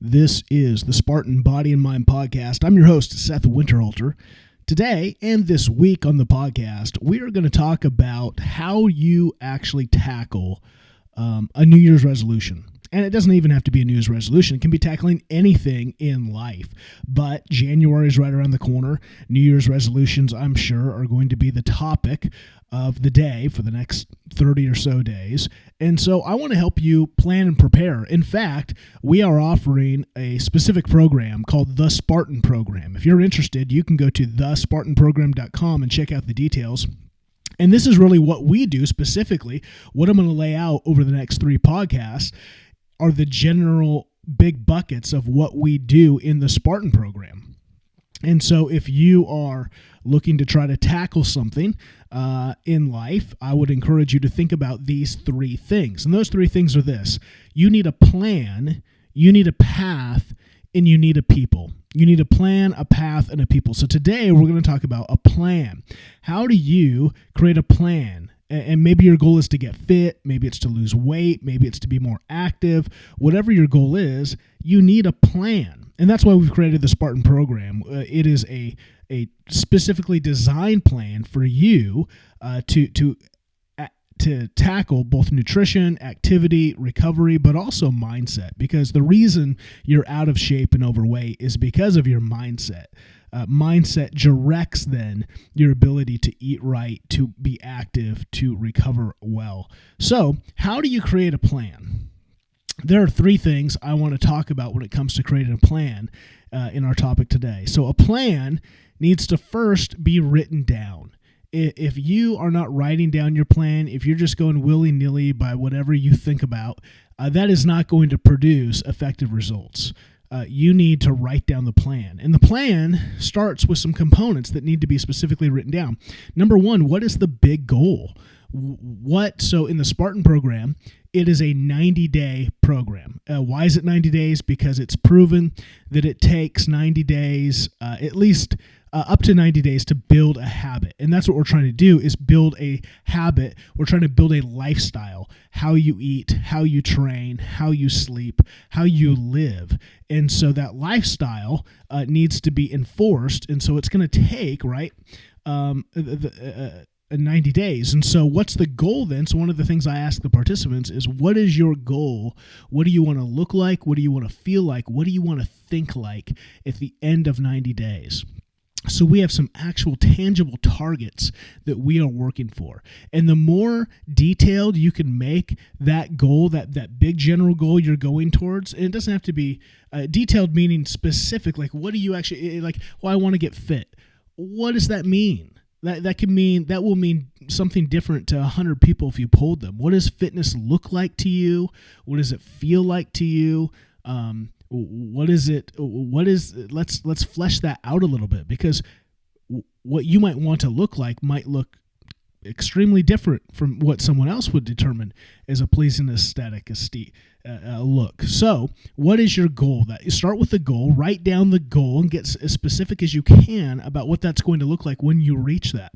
This is the Spartan Body Mind Podcast. I'm your host, Seth Winterhalter. Today and this week on the podcast, we are going to talk about how you actually tackle a New Year's resolution. And it doesn't even have to be a New Year's resolution. It can be tackling anything in life. But January is right around the corner. New Year's resolutions, I'm sure, are going to be the topic of the day for the next 30 or so days. And so I want to help you plan and prepare. In fact, we are offering a specific program called the Spartan Program. If you're interested, you can go to thespartanprogram.com and check out the details. And this is really what we do specifically. What I'm going to lay out over the next 3 podcasts are the general big buckets of what we do in the Spartan Program. And so if you are looking to try to tackle something in life, I would encourage you to think about these 3 things. And those 3 things are this: you need a plan, you need a path, and you need a people. You need a plan, a path, and a people. So today we're going to talk about a plan. How do you create a plan? And maybe your goal is to get fit, maybe it's to lose weight, maybe it's to be more active. Whatever your goal is, you need a plan. And that's why we've created the Spartan Program. It is a specifically designed plan for you to tackle both nutrition, activity, recovery, but also mindset. Because the reason you're out of shape and overweight is because of your mindset. Mindset directs then your ability to eat right, to be active, to recover well. So how do you create a plan? There are 3 things I want to talk about when it comes to creating a plan in our topic today. So a plan needs to first be written down. If you are not writing down your plan, if you're just going willy-nilly by whatever you think about, that is not going to produce effective results. You need to write down the plan. And the plan starts with some components that need to be specifically written down. Number 1, what is the big goal? So in the Spartan Program, it is a 90-day program. Why is it 90 days? Because it's proven that it takes 90 days, at least up to 90 days, to build a habit. And that's what we're trying to do, is build a habit. We're trying to build a lifestyle, how you eat, how you train, how you sleep, how you live. And so that lifestyle needs to be enforced. And so it's going to take, 90 days. And so what's the goal then? So one of the things I ask the participants is, what is your goal? What do you want to look like? What do you want to feel like? What do you want to think like at the end of 90 days? So we have some actual tangible targets that we are working for. And the more detailed you can make that goal, that big general goal you're going towards, and it doesn't have to be detailed, meaning specific, like what do you actually, like, well, I want to get fit. What does that mean? That will mean something different to 100 people if you polled them. What does fitness look like to you? What does it feel like to you? Let's flesh that out a little bit, because what you might want to look like might look extremely different from what someone else would determine as a pleasing aesthetic look. So what is your goal? That you start with the goal, write down the goal, and get as specific as you can about what that's going to look like when you reach that.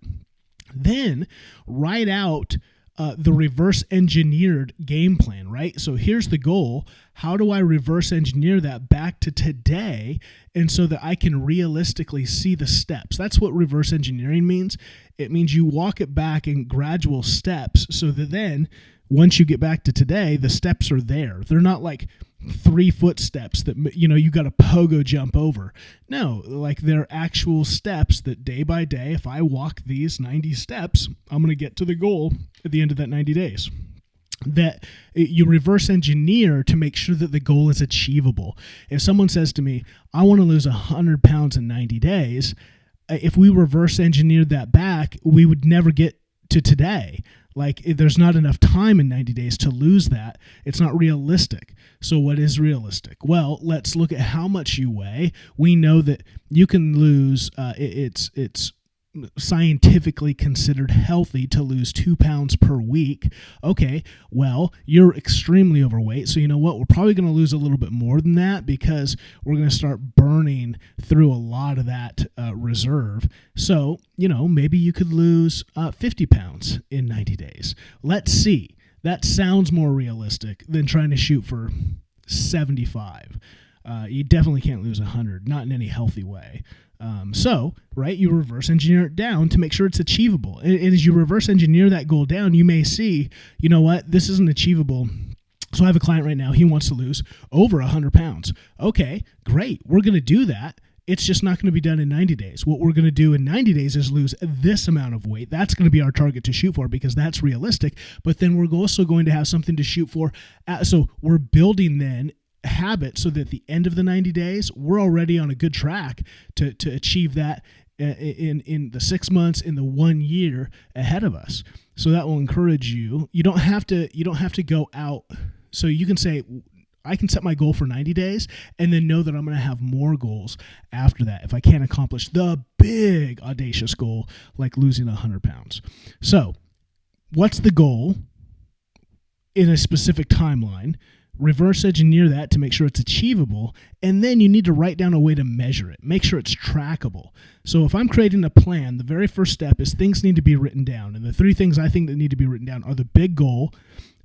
Then write out the reverse engineered game plan, right? So here's the goal. How do I reverse engineer that back to today, and so that I can realistically see the steps? That's what reverse engineering means. It means you walk it back in gradual steps, so that then once you get back to today, the steps are there. They're not like 3 footsteps that, you got to pogo jump over. No, like they're actual steps that day by day, if I walk these 90 steps, I'm going to get to the goal at the end of that 90 days. That you reverse engineer to make sure that the goal is achievable. If someone says to me, I want to lose 100 pounds in 90 days, if we reverse engineered that back, we would never get to today. Like, there's not enough time in 90 days to lose that. It's not realistic. So what is realistic? Well, let's look at how much you weigh. We know that you can lose, it's scientifically considered healthy to lose 2 pounds per week. Okay, well, you're extremely overweight, so you know what? We're probably going to lose a little bit more than that, because we're going to start burning through a lot of that reserve. So, maybe you could lose 50 pounds in 90 days. Let's see. That sounds more realistic than trying to shoot for 75. You definitely can't lose 100, not in any healthy way. Right, you reverse engineer it down to make sure it's achievable. And as you reverse engineer that goal down, you may see, you know what, this isn't achievable. So I have a client right now, he wants to lose over 100 pounds. Okay, great, we're going to do that. It's just not going to be done in 90 days. What we're going to do in 90 days is lose this amount of weight. That's going to be our target to shoot for because that's realistic. But then we're also going to have something to shoot for. So we're building then habit so that at the end of the 90 days, we're already on a good track to achieve that in the 6 months, in the 1 year ahead of us. So that will encourage you. You don't have to go out. So you can say, I can set my goal for 90 days and then know that I'm going to have more goals after that if I can't accomplish the big audacious goal like losing 100 pounds. So what's the goal in a specific timeline? Reverse engineer that to make sure it's achievable, and then you need to write down a way to measure it. Make sure it's trackable. So if I'm creating a plan, the very first step is things need to be written down. And the 3 things I think that need to be written down are the big goal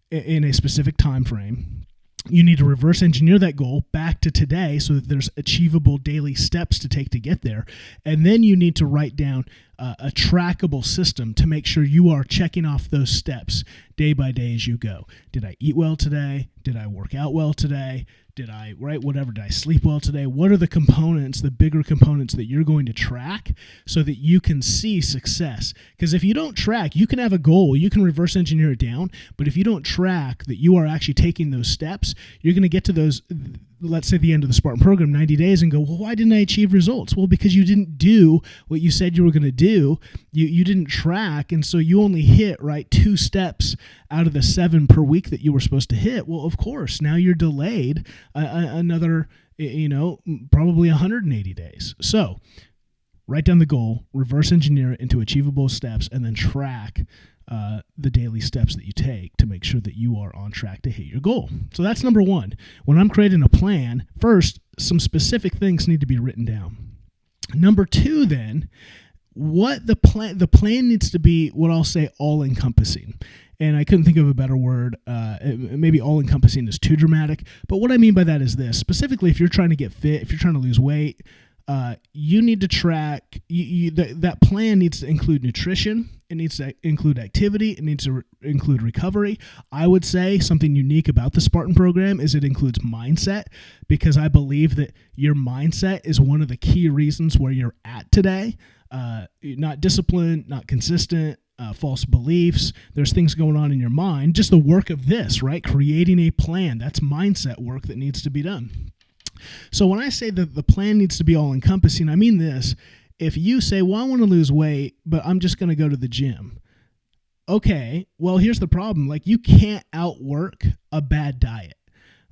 in a specific time frame. You need to reverse engineer that goal back to today so that there's achievable daily steps to take to get there. And then you need to write down a trackable system to make sure you are checking off those steps day by day as you go. Did I eat well today? Did I work out well today? Did I sleep well today? What are the components, the bigger components that you're going to track so that you can see success? Because if you don't track, you can have a goal, you can reverse engineer it down, but if you don't track that you are actually taking those steps, you're going to get to those, let's say the end of the Spartan program, 90 days, and go, well, why didn't I achieve results? Well, because you didn't do what you said you were going to do. You didn't track, and so you only hit, 2 steps out of the 7 per week that you were supposed to hit. Well, of course, now you're delayed another, probably 180 days. So write down the goal, reverse engineer it into achievable steps, and then track the daily steps that you take to make sure that you are on track to hit your goal. So that's number 1. When I'm creating a plan, first, some specific things need to be written down. Number 2, then, what the plan needs to be what I'll say all-encompassing. And I couldn't think of a better word. Maybe all-encompassing is too dramatic. But what I mean by that is this. Specifically, if you're trying to get fit, if you're trying to lose weight, you need to track, that plan needs to include nutrition. It needs to include activity. It needs to include recovery. I would say something unique about the Spartan program is it includes mindset, because I believe that your mindset is one of the key reasons where you're at today. Not disciplined, not consistent, false beliefs. There's things going on in your mind. Just the work of this, right? Creating a plan. That's mindset work that needs to be done. So when I say that the plan needs to be all-encompassing, I mean this. If you say, well, I want to lose weight, but I'm just going to go to the gym. Okay, well, here's the problem. You can't outwork a bad diet.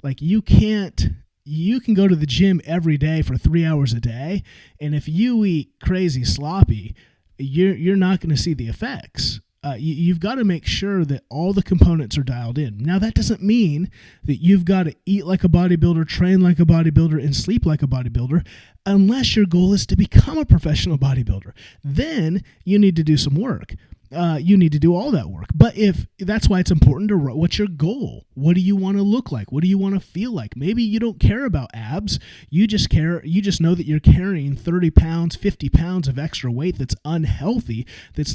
You can go to the gym every day for 3 hours a day, and if you eat crazy sloppy, you're not going to see the effects. You've got to make sure that all the components are dialed in. Now, that doesn't mean that you've got to eat like a bodybuilder, train like a bodybuilder, and sleep like a bodybuilder, unless your goal is to become a professional bodybuilder. Then you need to do some work. You need to do all that work. But if that's why it's important to write, what's your goal? What do you want to look like? What do you want to feel like? Maybe you don't care about abs. You just know that you're carrying 30 pounds, 50 pounds of extra weight that's unhealthy, that's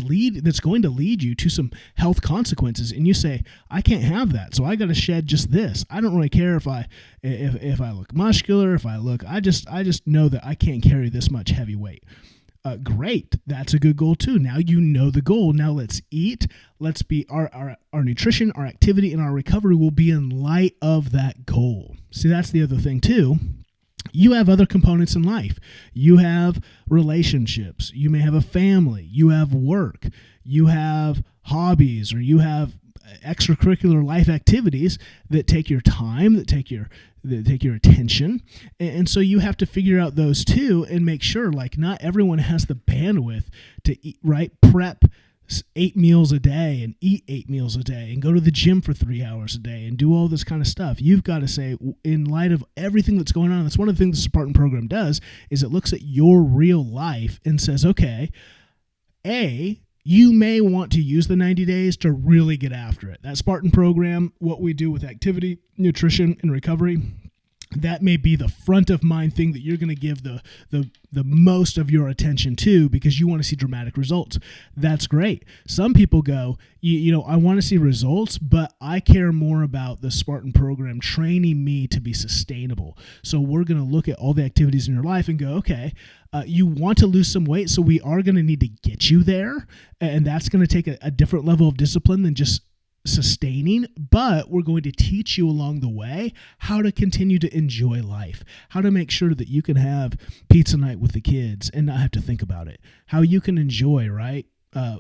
going to lead you to some health consequences. And you say, I can't have that. So I got to shed just this. I don't really care if I look muscular, I just know that I can't carry this much heavy weight. Great. That's a good goal too. Now you know the goal. Now let's eat. Let's be our nutrition, our activity, and our recovery will be in light of that goal. See, that's the other thing too. You have other components in life. You have relationships. You may have a family. You have work. You have hobbies, or you have extracurricular life activities that take your time, that take your attention. And so you have to figure out those too and make sure, not everyone has the bandwidth to eat, prep 8 meals a day and eat 8 meals a day and go to the gym for 3 hours a day and do all this kind of stuff. You've got to say, in light of everything that's going on, that's one of the things the Spartan program does, is it looks at your real life and says, okay, you may want to use the 90 days to really get after it. That Spartan program, what we do with activity, nutrition, and recovery, that may be the front of mind thing that you're going to give the most of your attention to because you want to see dramatic results. That's great. Some people go, I want to see results, but I care more about the Spartan program training me to be sustainable. So we're going to look at all the activities in your life and go, okay, you want to lose some weight, so we are going to need to get you there, and that's going to take a different level of discipline than just sustaining, but we're going to teach you along the way how to continue to enjoy life, how to make sure that you can have pizza night with the kids and not have to think about it, how you can enjoy, right,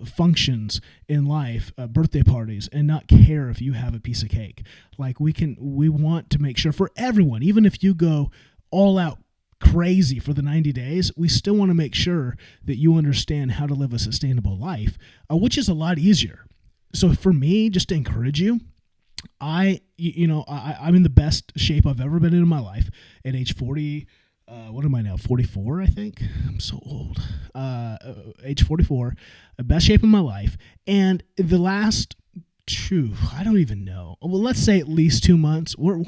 functions in life, birthday parties, and not care if you have a piece of cake. Like we want to make sure for everyone, even if you go all out crazy for the 90 days, we still want to make sure that you understand how to live a sustainable life, which is a lot easier. So for me, just to encourage you, I'm in the best shape I've ever been in my life at age 40. What am I now? 44, I think. I'm so old. Age 44, best shape in my life. And the last I don't even know. Well, let's say at least 2 months. We're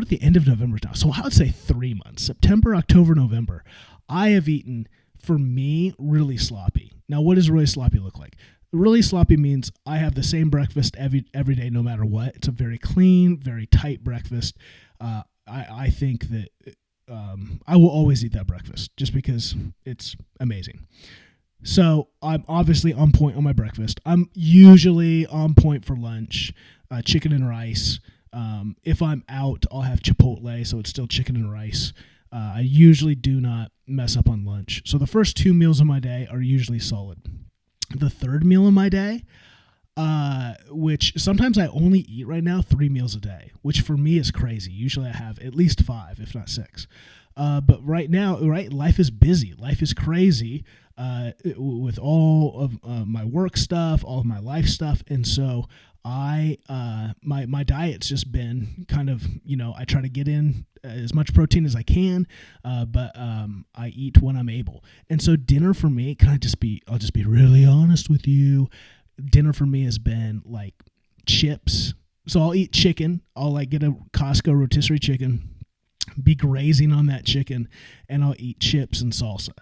at the end of November now. So I would say 3 months, September, October, November. I have eaten, for me, really sloppy. Now, what does really sloppy look like? Really sloppy means I have the same breakfast every day, no matter what. It's a very clean, very tight breakfast. I think that I will always eat that breakfast just because it's amazing. So I'm obviously on point on my breakfast. I'm usually on point for lunch, chicken and rice. If I'm out, I'll have Chipotle, so it's still chicken and rice. I usually do not mess up on lunch. So the first 2 meals of my day are usually solid. The third meal of my day, which sometimes I only eat right now 3 meals a day, which for me is crazy. Usually I have at least 5, if not 6. But right now, life is busy. Life is crazy with all of my work stuff, all of my life stuff. And so my diet's just been kind of, I try to get in as much protein as I can, but I eat when I'm able. And so dinner for me, I'll just be really honest with you. Dinner for me has been like chips. So I'll eat chicken. I'll get a Costco rotisserie chicken, be grazing on that chicken, and I'll eat chips and salsa.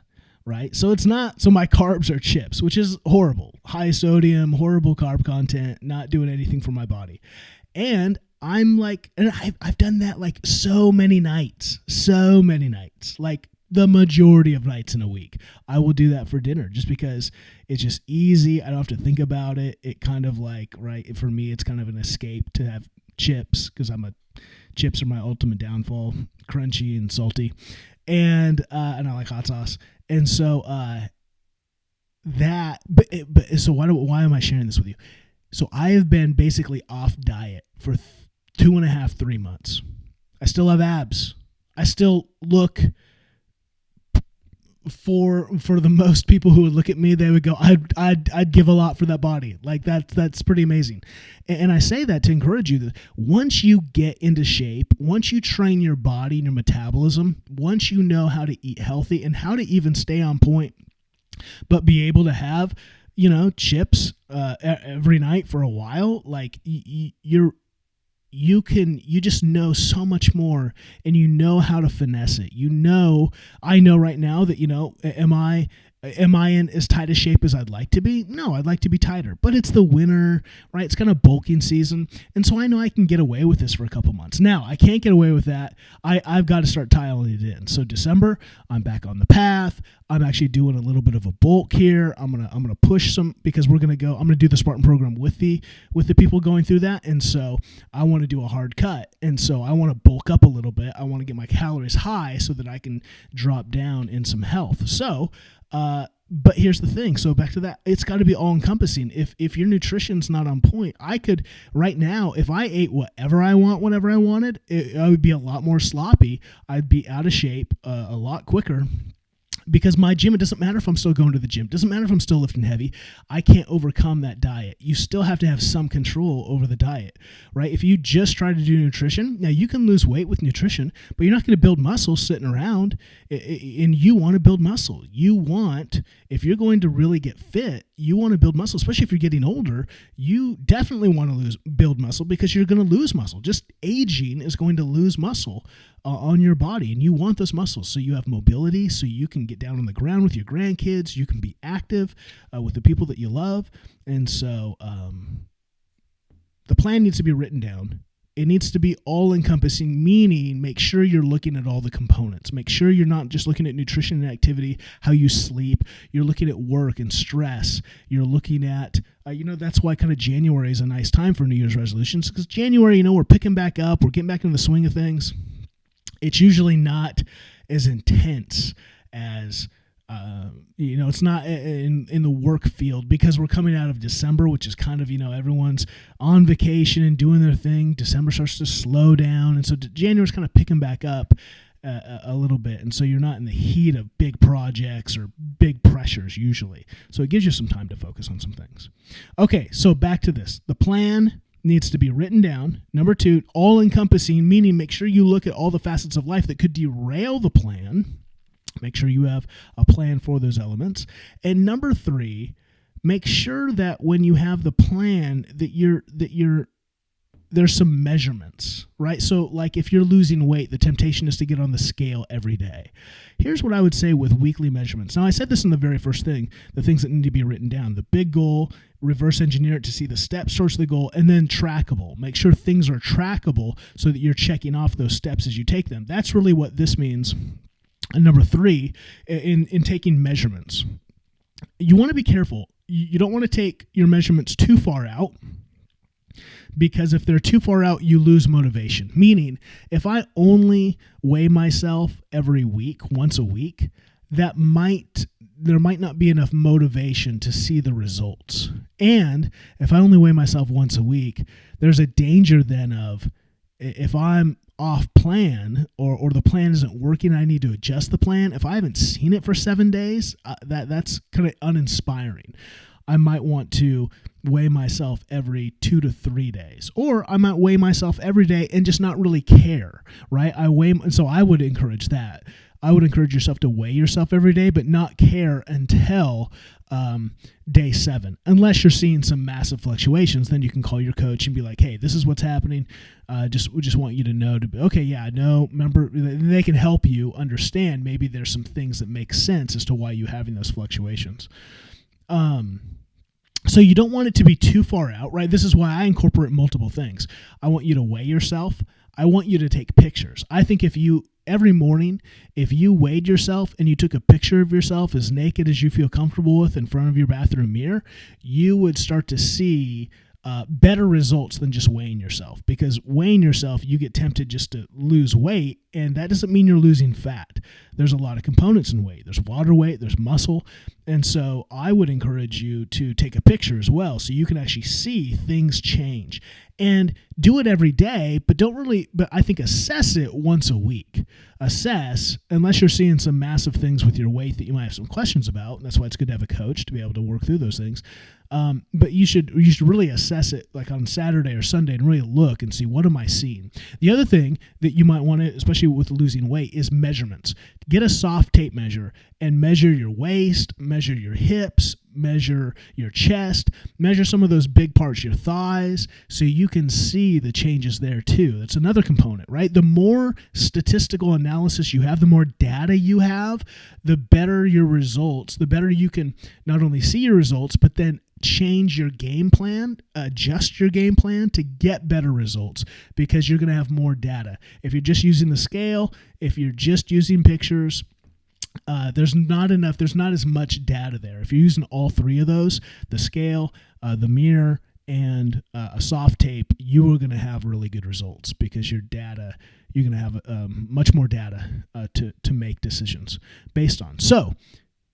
Right? So my carbs are chips, which is horrible. High sodium, horrible carb content, not doing anything for my body. And I've done that so many nights, like the majority of nights in a week. I will do that for dinner just because it's just easy. I don't have to think about it. It kind of for me, it's kind of an escape to have chips because chips are my ultimate downfall, crunchy and salty. And I like hot sauce. And so why am I sharing this with you? So I have been basically off diet for 2.5, 3 months. I still have abs. I still look, for the most people who would look at me, they would go, I'd give a lot for that body. That's pretty amazing. And I say that to encourage you that once you get into shape, once you train your body and your metabolism, once you know how to eat healthy and how to even stay on point, but be able to have, chips every night for a while, you just know so much more, and you know how to finesse it. I know right now that, am I in as tight a shape as I'd like to be? No, I'd like to be tighter, but it's the winter, right? It's kind of bulking season. And so I know I can get away with this for a couple months. Now I can't get away with that. I've got to start dialing it in. So December, I'm back on the path. I'm actually doing a little bit of a bulk here. I'm going to push some, because I'm going to do the Spartan program with the people going through that. And so I want to do a hard cut. And so I want to bulk up a little bit. I want to get my calories high so that I can drop down in some health. So, but here's the thing. So back to that, it's got to be all encompassing. If your nutrition's not on point, I could right now, if I ate whatever I want, whenever I wanted, I would be a lot more sloppy. I'd be out of shape, a lot quicker. Because my gym, it doesn't matter if I'm still going to the gym. It doesn't matter if I'm still lifting heavy. I can't overcome that diet. You still have to have some control over the diet, right? If you just try to do nutrition, now you can lose weight with nutrition, but you're not going to build muscle sitting around. And you want to build muscle. If you're going to really get fit, you want to build muscle, especially if you're getting older. You definitely want to build muscle because you're going to lose muscle. Just aging is going to lose muscle on your body, and you want those muscles so you have mobility, so you can get down on the ground with your grandkids, you can be active with the people that you love. And so the plan needs to be written down. It needs to be all-encompassing, meaning make sure you're looking at all the components. Make sure you're not just looking at nutrition and activity, how you sleep. You're looking at work and stress. You're looking at, that's why kind of January is a nice time for New Year's resolutions, because January, we're picking back up. We're getting back into the swing of things. It's usually not as intense as, it's not in the work field, because we're coming out of December, which is kind of, everyone's on vacation and doing their thing. December starts to slow down. And so January's kind of picking back up a little bit. And so you're not in the heat of big projects or big pressures usually. So it gives you some time to focus on some things. Okay, so back to this. The plan needs to be written down. Number 2, all-encompassing, meaning make sure you look at all the facets of life that could derail the plan. Make sure you have a plan for those elements. And number 3, make sure that when you have the plan that there's some measurements, right? So like if you're losing weight, the temptation is to get on the scale every day. Here's what I would say with weekly measurements. Now, I said this in the very first thing, the things that need to be written down: the big goal, reverse engineer it to see the steps towards the goal, and then trackable. Make sure things are trackable so that you're checking off those steps as you take them. That's really what this means. And number 3, in taking measurements, you want to be careful. You don't want to take your measurements too far out, because if they're too far out, you lose motivation. Meaning, if I only weigh myself every week, once a week, there might not be enough motivation to see the results. And if I only weigh myself once a week, there's a danger then of, if I'm off plan or the plan isn't working, I need to adjust the plan. If I haven't seen it for 7 days, that's kind of uninspiring. I might want to weigh myself every 2 to 3 days, or I might weigh myself every day and just not really care, right? So I would encourage that. I would encourage yourself to weigh yourself every day, but not care until day 7. Unless you're seeing some massive fluctuations, then you can call your coach and be like, hey, this is what's happening. We just want you to know to be, okay, yeah, I know. Remember, they can help you understand maybe there's some things that make sense as to why you're having those fluctuations. So you don't want it to be too far out, right? This is why I incorporate multiple things. I want you to weigh yourself. I want you to take pictures. I think every morning, if you weighed yourself and you took a picture of yourself as naked as you feel comfortable with in front of your bathroom mirror, you would start to see better results than just weighing yourself. Because weighing yourself, you get tempted just to lose weight, and that doesn't mean you're losing fat. There's a lot of components in weight. There's water weight, there's muscle, and so I would encourage you to take a picture as well so you can actually see things change. And do it every day, but I think assess it once a week. Assess, unless you're seeing some massive things with your weight that you might have some questions about, and that's why it's good to have a coach to be able to work through those things. But you should really assess it like on Saturday or Sunday and really look and see, what am I seeing? The other thing that you might want to, especially with losing weight, is measurements. Get a soft tape measure and measure your waist, measure your hips, measure your chest, measure some of those big parts, your thighs, so you can see the changes there too. That's another component, right? The more statistical analysis you have, the more data you have, the better your results, the better you can not only see your results, but then change your game plan, adjust your game plan to get better results, because you're going to have more data. If you're just using the scale, if you're just using pictures, there's not as much data there. If you're using all 3 of those, the scale, the mirror, and a soft tape, you are going to have really good results, because you're going to have much more data to make decisions based on. So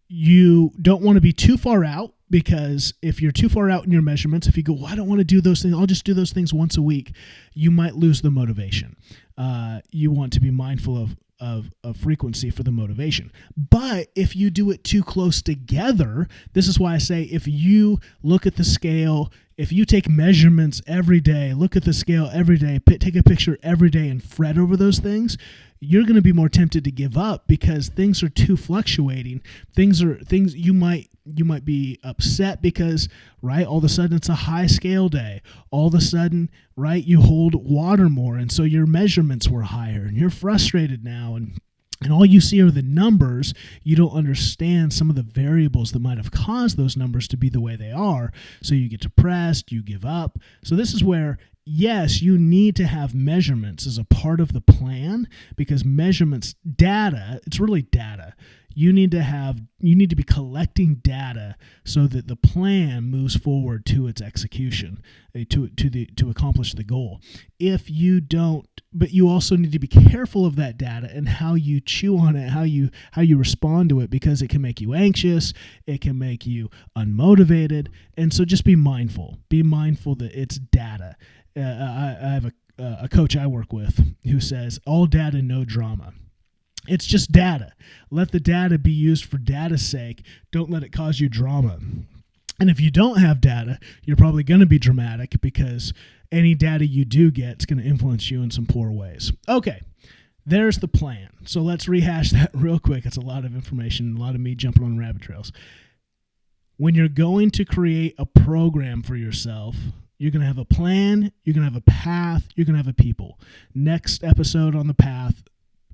you don't want to be too far out, because if you're too far out in your measurements, if you go, well, I don't want to do those things, I'll just do those things once a week, you might lose the motivation. You want to be mindful frequency for the motivation. But if you do it too close together, this is why I say if you look at the scale, if you take measurements every day, look at the scale every day, take a picture every day and fret over those things, you're going to be more tempted to give up because things are too fluctuating. Things you might be upset because, right, all of a sudden it's a high scale day. All of a sudden, right, you hold water more, and so your measurements were higher, and you're frustrated now, and all you see are the numbers. You don't understand some of the variables that might have caused those numbers to be the way they are. So you get depressed, you give up. So this is where, yes, you need to have measurements as a part of the plan, because measurements, data, it's really data. You need to be collecting data so that the plan moves forward to its execution, to accomplish the goal. If you don't, but you also need to be careful of that data and how you chew on it, how you respond to it, because it can make you anxious, it can make you unmotivated, and so just be mindful. Be mindful that it's data. I have a coach I work with who says, all data, no drama. It's just data. Let the data be used for data's sake. Don't let it cause you drama. And if you don't have data, you're probably going to be dramatic, because any data you do get is going to influence you in some poor ways. Okay, there's the plan. So let's rehash that real quick. It's a lot of information, a lot of me jumping on rabbit trails. When you're going to create a program for yourself, you're going to have a plan, you're going to have a path, you're going to have a people. Next episode on the path,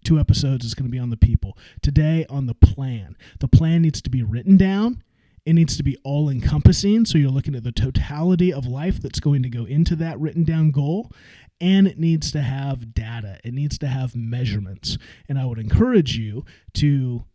2 episodes is going to be on the people. Today on the plan. The plan needs to be written down. It needs to be all-encompassing, so you're looking at the totality of life that's going to go into that written down goal, and it needs to have data. It needs to have measurements. And I would encourage you to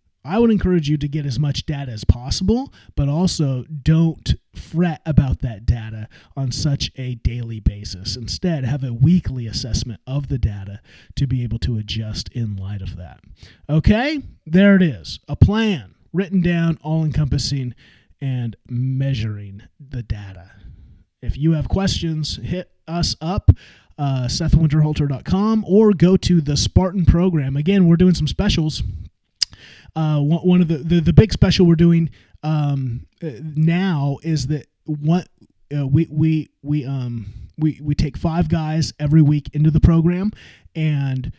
get as much data as possible, but also don't fret about that data on such a daily basis. Instead, have a weekly assessment of the data to be able to adjust in light of that. Okay, there it is. A plan written down, all-encompassing, and measuring the data. If you have questions, hit us up, SethWinterhalter.com, or go to the Spartan program. Again, we're doing some specials. One of the big special we're doing now is that we take 5 guys every week into the program, and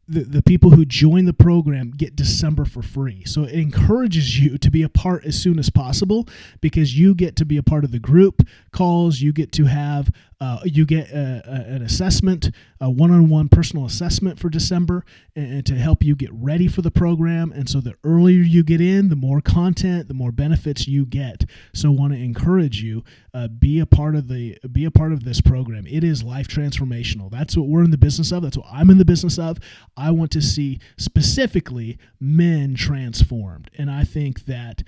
the people who join the program get December for free. So it encourages you to be a part as soon as possible, because you get to be a part of the group calls. You get to have an assessment, a one-on-one personal assessment for December, and to help you get ready for the program. And so the earlier you get in, the more content, the more benefits you get. So I want to encourage you, be a part of this program. It is life transformational. That's what we're in the business of. That's what I'm in the business of. I want to see specifically men transformed. And I think that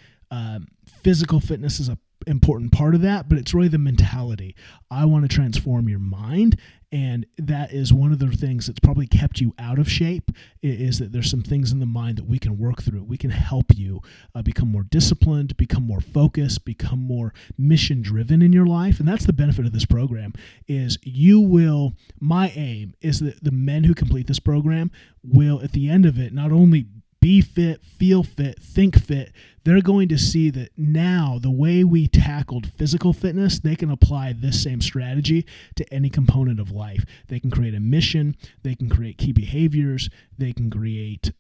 physical fitness is a important part of that, but it's really the mentality. I want to transform your mind, and that is one of the things that's probably kept you out of shape, is that there's some things in the mind that we can work through. We can help you become more disciplined, become more focused, become more mission-driven in your life, and that's the benefit of this program. My aim is that the men who complete this program will, at the end of it, not only be fit, feel fit, think fit, they're going to see that now the way we tackled physical fitness, they can apply this same strategy to any component of life. They can create a mission, they can create key behaviors, they can create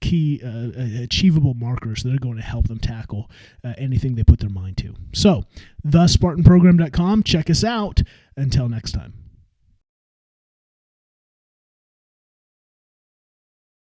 key achievable markers that are going to help them tackle anything they put their mind to. So, thespartanprogram.com, check us out. Until next time.